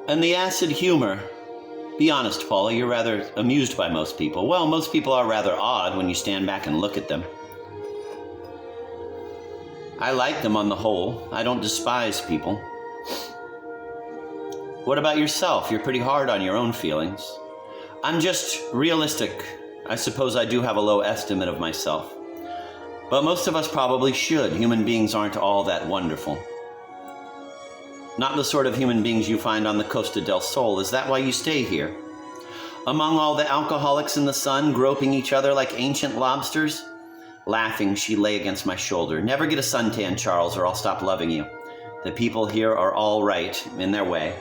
And the acid humor. Be honest, Paula, you're rather amused by most people. Well, most people are rather odd when you stand back and look at them. I like them on the whole. I don't despise people. What about yourself? You're pretty hard on your own feelings. I'm just realistic. I suppose I do have a low estimate of myself. But most of us probably should. Human beings aren't all that wonderful. Not the sort of human beings you find on the Costa del Sol. Is that why you stay here? Among all the alcoholics in the sun, groping each other like ancient lobsters? Laughing, she lay against my shoulder. Never get a suntan, Charles, or I'll stop loving you. The people here are all right in their way.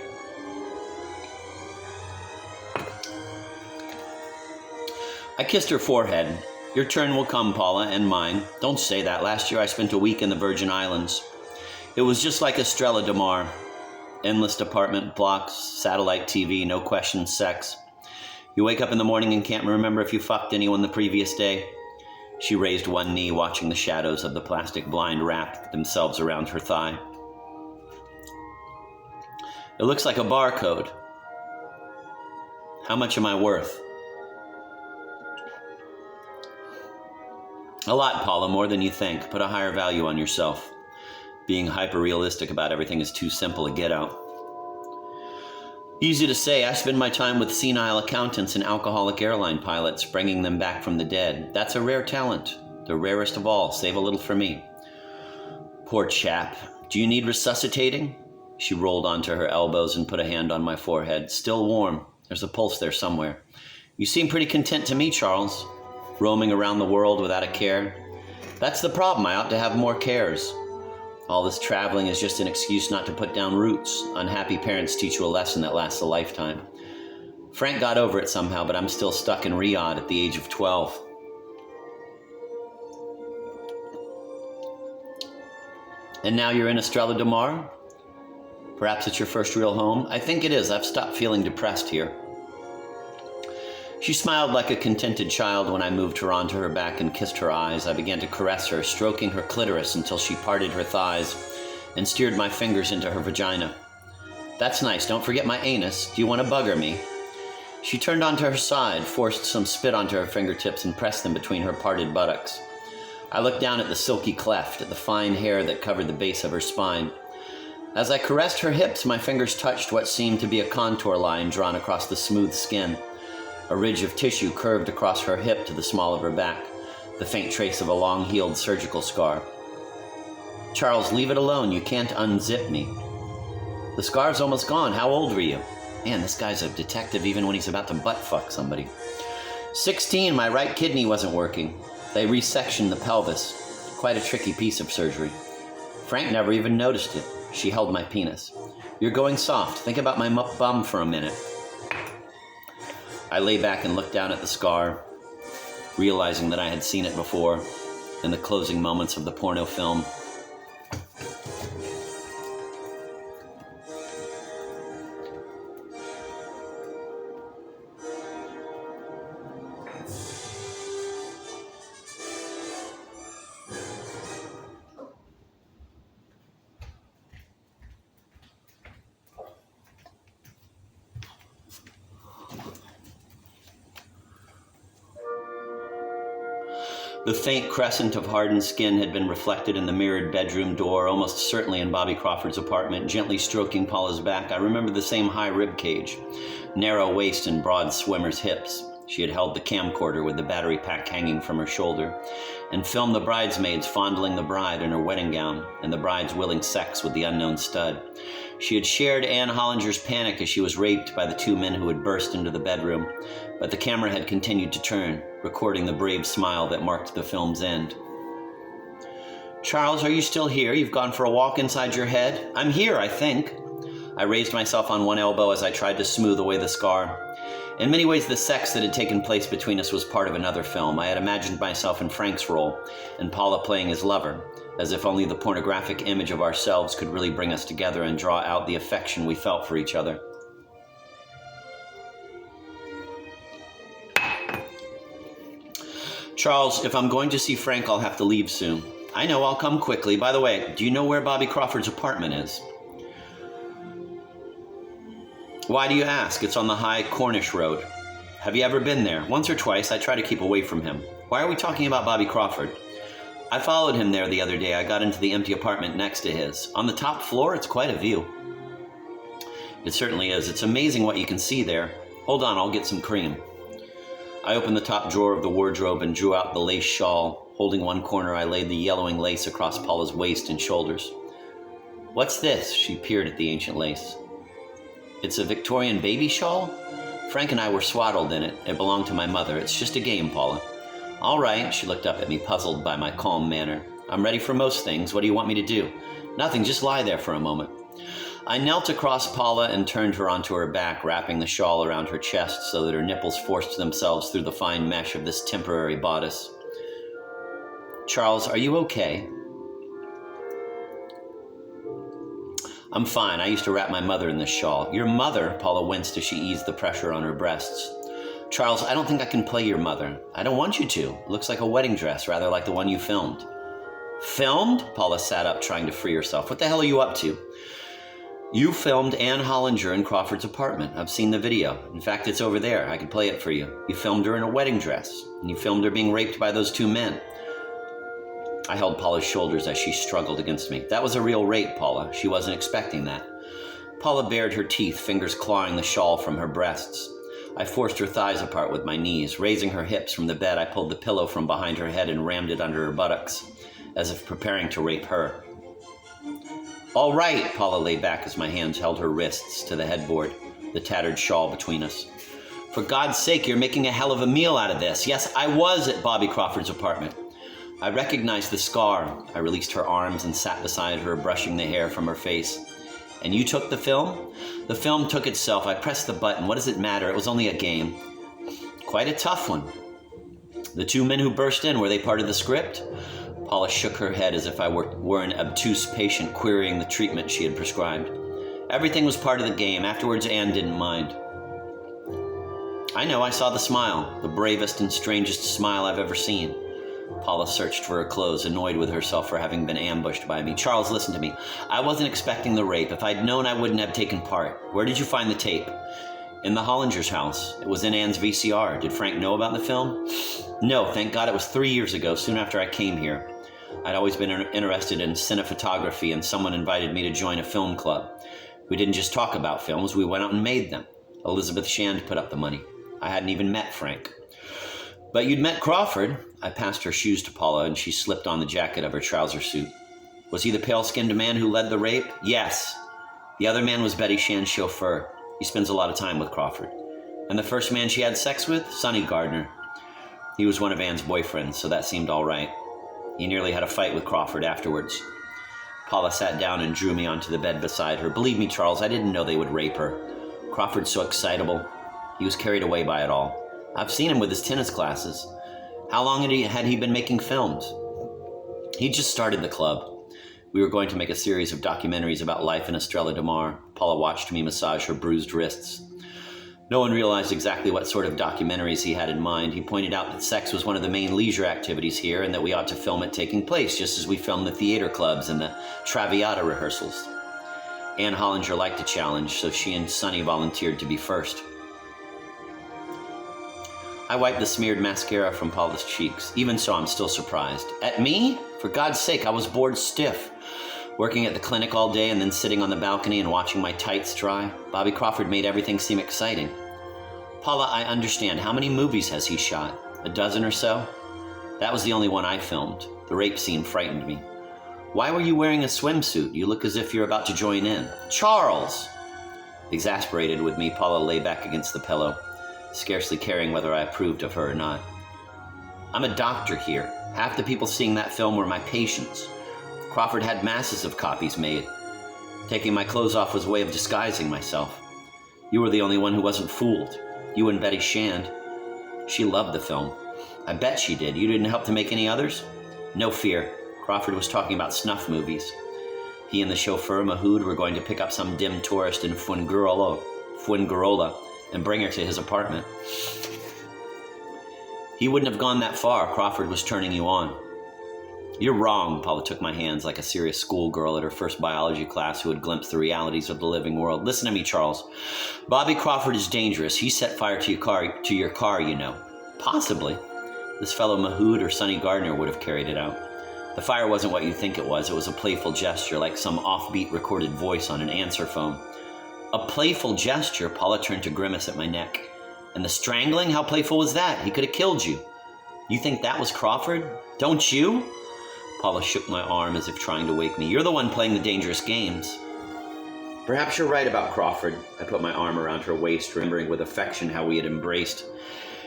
I kissed her forehead. Your turn will come, Paula, and mine. Don't say that. Last year I spent a week in the Virgin Islands. It was just like Estrella de Mar. Endless apartment blocks, satellite TV, no question sex. You wake up in the morning and can't remember if you fucked anyone the previous day. She raised one knee, watching the shadows of the plastic blind wrap themselves around her thigh. It looks like a barcode. How much am I worth? A lot, Paula, more than you think. Put a higher value on yourself. Being hyper-realistic about everything is too simple a get-out. Easy to say. I spend my time with senile accountants and alcoholic airline pilots, bringing them back from the dead. That's a rare talent. The rarest of all. Save a little for me. Poor chap. Do you need resuscitating? She rolled onto her elbows and put a hand on my forehead. Still warm. There's a pulse there somewhere. You seem pretty content to me, Charles. Roaming around the world without a care. That's the problem. I ought to have more cares. All this traveling is just an excuse not to put down roots. Unhappy parents teach you a lesson that lasts a lifetime. Frank got over it somehow, but I'm still stuck in Riyadh at the age of 12. And now you're in Estrella de Mar? Perhaps it's your first real home? I think it is. I've stopped feeling depressed here. She smiled like a contented child when I moved her onto her back and kissed her eyes. I began to caress her, stroking her clitoris until she parted her thighs and steered my fingers into her vagina. That's nice. Don't forget my anus. Do you want to bugger me? She turned onto her side, forced some spit onto her fingertips and pressed them between her parted buttocks. I looked down at the silky cleft, at the fine hair that covered the base of her spine. As I caressed her hips, my fingers touched what seemed to be a contour line drawn across the smooth skin. A ridge of tissue curved across her hip to the small of her back, the faint trace of a long-healed surgical scar. Charles, leave it alone. You can't unzip me. The scar's almost gone. How old were you? Man, this guy's a detective even when he's about to butt-fuck somebody. 16, my right kidney wasn't working. They resectioned the pelvis. Quite a tricky piece of surgery. Frank never even noticed it. She held my penis. You're going soft. Think about my bum for a minute. I lay back and looked down at the scar, realizing that I had seen it before in the closing moments of the porno film. The faint crescent of hardened skin had been reflected in the mirrored bedroom door, almost certainly in Bobby Crawford's apartment, gently stroking Paula's back. I remembered the same high rib cage, narrow waist and broad swimmer's hips. She had held the camcorder with the battery pack hanging from her shoulder and filmed the bridesmaids fondling the bride in her wedding gown and the bride's willing sex with the unknown stud. She had shared Anne Hollinger's panic as she was raped by the two men who had burst into the bedroom, but the camera had continued to turn, recording the brave smile that marked the film's end. Charles, are you still here? You've gone for a walk inside your head? I'm here, I think. I raised myself on one elbow as I tried to smooth away the scar. In many ways, the sex that had taken place between us was part of another film. I had imagined myself in Frank's role, and Paula playing his lover, as if only the pornographic image of ourselves could really bring us together and draw out the affection we felt for each other. Charles, if I'm going to see Frank, I'll have to leave soon. I know, I'll come quickly. By the way, do you know where Bobby Crawford's apartment is? Why do you ask? It's on the High Cornish Road. Have you ever been there? Once or twice. I try to keep away from him. Why are we talking about Bobby Crawford? I followed him there the other day. I got into the empty apartment next to his. On the top floor, it's quite a view. It certainly is. It's amazing what you can see there. Hold on, I'll get some cream. I opened the top drawer of the wardrobe and drew out the lace shawl. Holding one corner, I laid the yellowing lace across Paula's waist and shoulders. What's this? She peered at the ancient lace. It's a Victorian baby shawl? Frank and I were swaddled in it. It belonged to my mother. It's just a game, Paula. All right, she looked up at me, puzzled by my calm manner. I'm ready for most things. What do you want me to do? Nothing, just lie there for a moment. I knelt across Paula and turned her onto her back, wrapping the shawl around her chest so that her nipples forced themselves through the fine mesh of this temporary bodice. Charles, are you okay? I'm fine. I used to wrap my mother in this shawl. Your mother? Paula winced as she eased the pressure on her breasts. Charles, I don't think I can play your mother. I don't want you to. It looks like a wedding dress, rather like the one you filmed. Filmed? Paula sat up, trying to free herself. What the hell are you up to? You filmed Anne Hollinger in Crawford's apartment. I've seen the video. In fact, it's over there. I can play it for you. You filmed her in a wedding dress, and you filmed her being raped by those two men. I held Paula's shoulders as she struggled against me. That was a real rape, Paula. She wasn't expecting that. Paula bared her teeth, fingers clawing the shawl from her breasts. I forced her thighs apart with my knees. Raising her hips from the bed, I pulled the pillow from behind her head and rammed it under her buttocks, as if preparing to rape her. All right, Paula lay back as my hands held her wrists to the headboard, the tattered shawl between us. For God's sake, you're making a hell of a meal out of this. Yes, I was at Bobby Crawford's apartment. I recognized the scar. I released her arms and sat beside her, brushing the hair from her face. And you took the film? The film took itself. I pressed the button. What does it matter? It was only a game. Quite a tough one. The two men who burst in, were they part of the script? Paula shook her head as if I were an obtuse patient querying the treatment she had prescribed. Everything was part of the game. Afterwards, Anne didn't mind. I know, I saw the smile, the bravest and strangest smile I've ever seen. Paula searched for her clothes, annoyed with herself for having been ambushed by me. Charles, listen to me. I wasn't expecting the rape. If I'd known, I wouldn't have taken part. Where did you find the tape? In the Hollinger's house. It was in Anne's VCR. Did Frank know about the film? No, thank God. It was 3 years ago, soon after I came here. I'd always been interested in cinephotography, and someone invited me to join a film club. We didn't just talk about films, we went out and made them. Elizabeth Shand put up the money. I hadn't even met Frank. But you'd met Crawford. I passed her shoes to Paula, and she slipped on the jacket of her trouser suit. Was he the pale-skinned man who led the rape? Yes. The other man was Betty Shand's chauffeur. He spends a lot of time with Crawford. And the first man she had sex with? Sonny Gardner. He was one of Anne's boyfriends, so that seemed all right. He nearly had a fight with Crawford afterwards. Paula sat down and drew me onto the bed beside her. Believe me, Charles, I didn't know they would rape her. Crawford's so excitable. He was carried away by it all. I've seen him with his tennis classes. How long had he been making films? He just started the club. We were going to make a series of documentaries about life in Estrella de Mar. Paula watched me massage her bruised wrists. No one realized exactly what sort of documentaries he had in mind. He pointed out that sex was one of the main leisure activities here and that we ought to film it taking place, just as we film the theater clubs and the Traviata rehearsals. Anne Hollinger liked a challenge, so she and Sonny volunteered to be first. I wiped the smeared mascara from Paula's cheeks. Even so, I'm still surprised. At me? For God's sake, I was bored stiff. Working at the clinic all day and then sitting on the balcony and watching my tights dry. Bobby Crawford made everything seem exciting. Paula, I understand. How many movies has he shot? A dozen or so? That was the only one I filmed. The rape scene frightened me. Why were you wearing a swimsuit? You look as if you're about to join in. Charles! Exasperated with me, Paula lay back against the pillow, scarcely caring whether I approved of her or not. I'm a doctor here. Half the people seeing that film were my patients. Crawford had masses of copies made. Taking my clothes off was a way of disguising myself. You were the only one who wasn't fooled. You and Betty Shand. She loved the film. I bet she did. You didn't help to make any others? No fear. Crawford was talking about snuff movies. He and the chauffeur, Mahood, were going to pick up some dim tourist in Fuengirola, and bring her to his apartment. He wouldn't have gone that far. Crawford was turning you on. You're wrong. Paula took my hands like a serious schoolgirl at her first biology class who had glimpsed the realities of the living world. Listen to me, Charles. Bobby Crawford is dangerous. He set fire to your car, you know. Possibly. This fellow Mahood or Sonny Gardner would have carried it out. The fire wasn't what you think it was. It was a playful gesture, like some offbeat recorded voice on an answer phone. A playful gesture? Paula turned to grimace at my neck. And the strangling? How playful was that? He could have killed you. You think that was Crawford? Don't you? Paula shook my arm as if trying to wake me. You're the one playing the dangerous games. Perhaps you're right about Crawford. I put my arm around her waist, remembering with affection how we had embraced,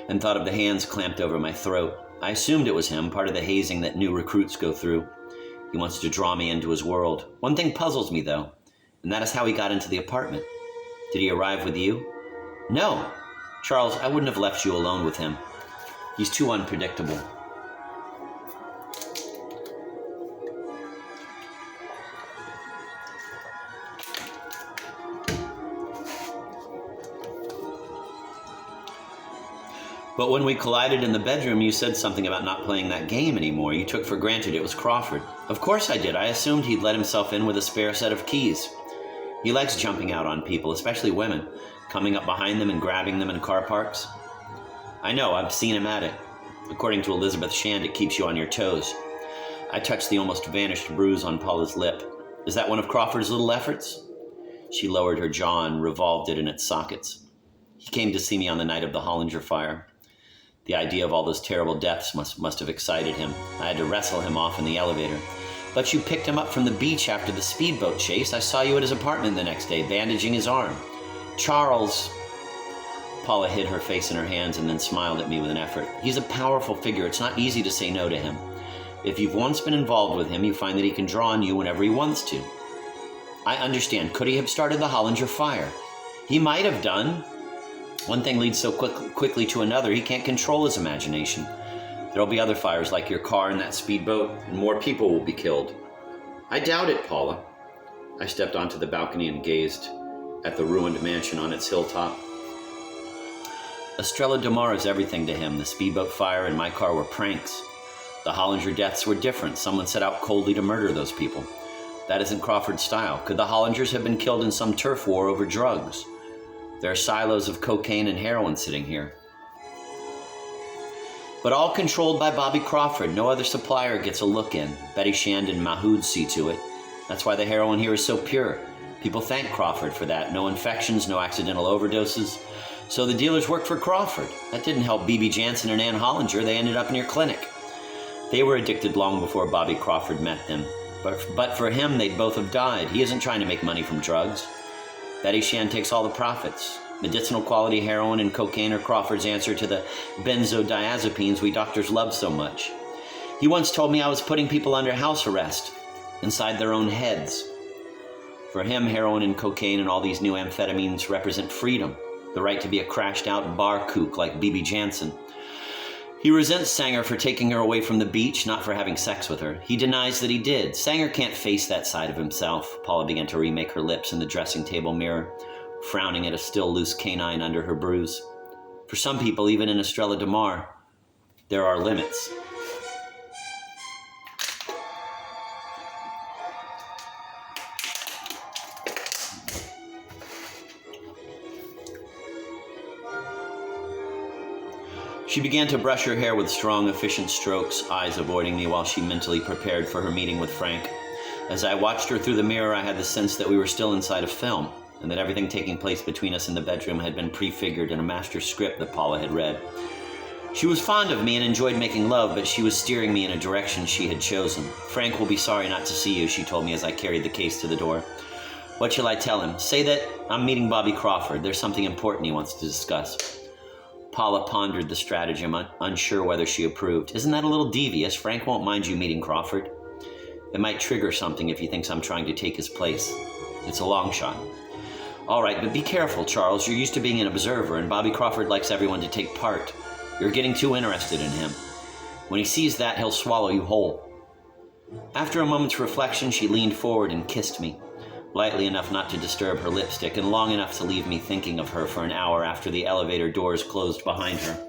and thought of the hands clamped over my throat. I assumed it was him, part of the hazing that new recruits go through. He wants to draw me into his world. One thing puzzles me, though, and that is how he got into the apartment. Did he arrive with you? No. Charles, I wouldn't have left you alone with him. He's too unpredictable. But when we collided in the bedroom, you said something about not playing that game anymore. You took for granted it was Crawford. Of course I did. I assumed he'd let himself in with a spare set of keys. He likes jumping out on people, especially women, coming up behind them and grabbing them in car parks. I know, I've seen him at it. According to Elizabeth Shand, it keeps you on your toes. I touched the almost vanished bruise on Paula's lip. Is that one of Crawford's little efforts? She lowered her jaw and revolved it in its sockets. He came to see me on the night of the Hollinger fire. The idea of all those terrible deaths must have excited him. I had to wrestle him off in the elevator. But you picked him up from the beach after the speedboat chase. I saw you at his apartment the next day, bandaging his arm. Charles. Paula hid her face in her hands and then smiled at me with an effort. He's a powerful figure. It's not easy to say no to him. If you've once been involved with him, you find that he can draw on you whenever he wants to. I understand. Could he have started the Hollinger fire? He might have done. One thing leads so quickly to another, he can't control his imagination. There'll be other fires like your car and that speedboat, and more people will be killed. I doubt it, Paula. I stepped onto the balcony and gazed at the ruined mansion on its hilltop. Estrella DeMar is everything to him. The speedboat fire and my car were pranks. The Hollinger deaths were different. Someone set out coldly to murder those people. That isn't Crawford's style. Could the Hollingers have been killed in some turf war over drugs? There are silos of cocaine and heroin sitting here. But all controlled by Bobby Crawford. No other supplier gets a look in. Betty Shand and Mahood see to it. That's why the heroin here is so pure. People thank Crawford for that. No infections, no accidental overdoses. So the dealers worked for Crawford. That didn't help B.B. Jansen and Ann Hollinger. They ended up in your clinic. They were addicted long before Bobby Crawford met them. But for him, they'd both have died. He isn't trying to make money from drugs. Betty Shand takes all the profits. Medicinal quality heroin and cocaine are Crawford's answer to the benzodiazepines we doctors love so much. He once told me I was putting people under house arrest, inside their own heads. For him, heroin and cocaine and all these new amphetamines represent freedom, the right to be a crashed-out bar kook like B.B. Jansen. He resents Sanger for taking her away from the beach, not for having sex with her. He denies that he did. Sanger can't face that side of himself. Paula began to remake her lips in the dressing table mirror, frowning at a still loose canine under her bruise. For some people, even in Estrella DeMar, there are limits. She began to brush her hair with strong, efficient strokes, eyes avoiding me while she mentally prepared for her meeting with Frank. As I watched her through the mirror, I had the sense that we were still inside a film, and that everything taking place between us in the bedroom had been prefigured in a master script that Paula had read. She was fond of me and enjoyed making love, but she was steering me in a direction she had chosen. Frank will be sorry not to see you, she told me as I carried the case to the door. What shall I tell him? Say that I'm meeting Bobby Crawford. There's something important he wants to discuss. Paula pondered the stratagem, unsure whether she approved. Isn't that a little devious? Frank won't mind you meeting Crawford. It might trigger something if he thinks I'm trying to take his place. It's a long shot. All right, but be careful, Charles. You're used to being an observer, and Bobby Crawford likes everyone to take part. You're getting too interested in him. When he sees that, he'll swallow you whole. After a moment's reflection, she leaned forward and kissed me, lightly enough not to disturb her lipstick, and long enough to leave me thinking of her for an hour after the elevator doors closed behind her.